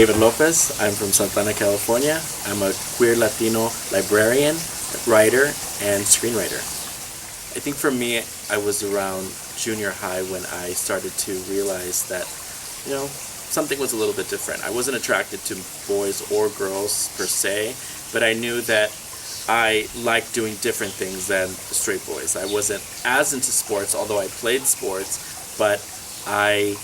David Lopez. I'm from Santa Ana, California. I'm a queer Latino librarian, writer, and screenwriter. I think for me, I was around junior high when I started to realize that, something was a little bit different. I wasn't attracted to boys or girls per se, but I knew that I liked doing different things than the straight boys. I wasn't as into sports, although I played sports, but I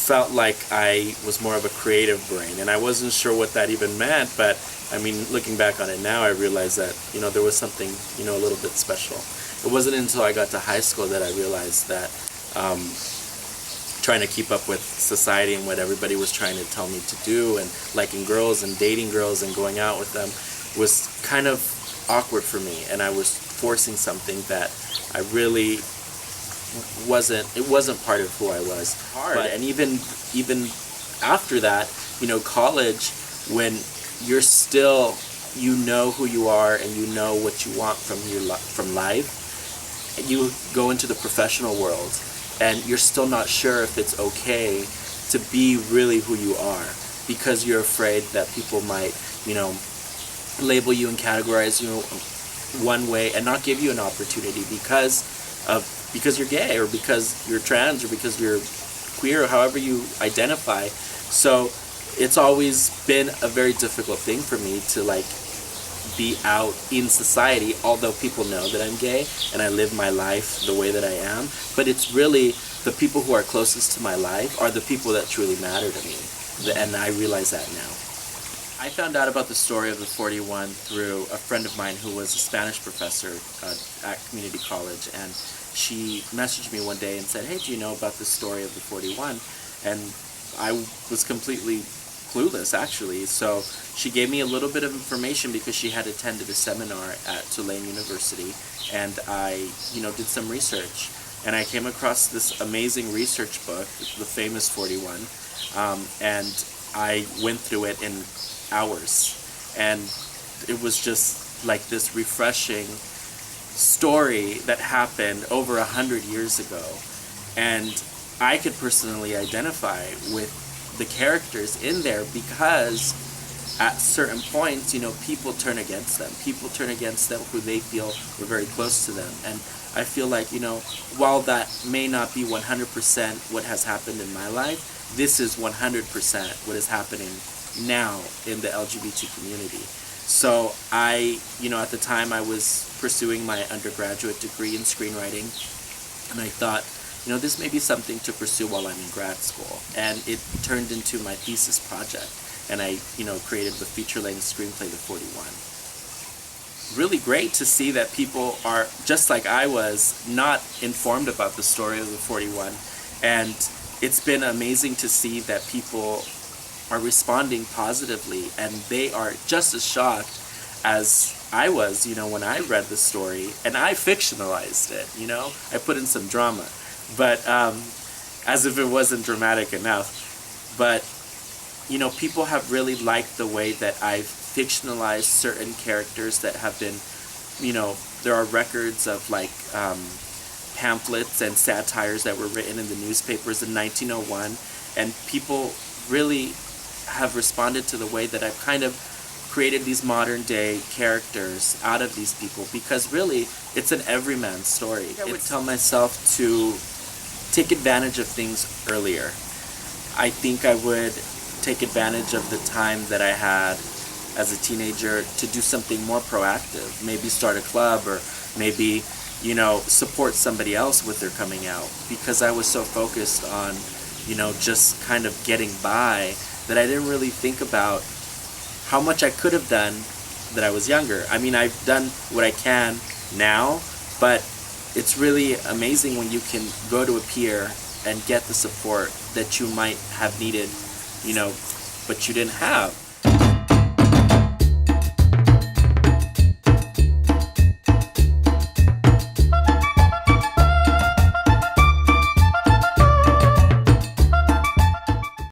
felt like I was more of a creative brain, and I wasn't sure what that even meant, but I mean, looking back on it now, I realized that, there was something, a little bit special. It wasn't until I got to high school that I realized that trying to keep up with society and what everybody was trying to tell me to do, and liking girls and dating girls and going out with them was kind of awkward for me, and I was forcing something that I really wasn't part of who I was. Hard. And even after that, college, when you're still, who you are and you know what you want from life, you go into the professional world and you're still not sure if it's okay to be really who you are, because you're afraid that people might, label you and categorize you one way and not give you an opportunity because you're gay, or because you're trans, or because you're queer, or however you identify. So it's always been a very difficult thing for me to be out in society, although people know that I'm gay and I live my life the way that I am. But it's really the people who are closest to my life are the people that truly matter to me, and I realize that now. I found out about the story of the 41 through a friend of mine who was a Spanish professor at community college, and she messaged me one day and said, "Hey, do you know about the story of the 41? And I was completely clueless, actually. So she gave me a little bit of information because she had attended a seminar at Tulane University, and I, did some research, and I came across this amazing research book, the famous 41, and I went through it in hours, and it was just like this refreshing story that happened over 100 years ago, and I could personally identify with the characters in there, because at certain points, people turn against them. People turn against them who they feel were very close to them. And I feel like, while that may not be 100% what has happened in my life, this is 100% what is happening now in the LGBT community. So I, at the time I was pursuing my undergraduate degree in screenwriting, and I thought, this may be something to pursue while I'm in grad school. And it turned into my thesis project, and I, created the feature-length screenplay, The 41. Really great to see that people are, just like I was, not informed about the story of the 41. And it's been amazing to see that people are responding positively, and they are just as shocked as I was, when I read the story, and I fictionalized it, I put in some drama, but as if it wasn't dramatic enough. But, people have really liked the way that I've fictionalized certain characters that have been, there are records of pamphlets and satires that were written in the newspapers in 1901, and people really have responded to the way that I've kind of created these modern day characters out of these people, because really it's an everyman story. I would tell myself to take advantage of things earlier. I think I would take advantage of the time that I had as a teenager to do something more proactive, maybe start a club, or maybe support somebody else with their coming out, because I was so focused on just kind of getting by that I didn't really think about how much I could have done that I was younger. I mean, I've done what I can now, but it's really amazing when you can go to a peer and get the support that you might have needed, but you didn't have.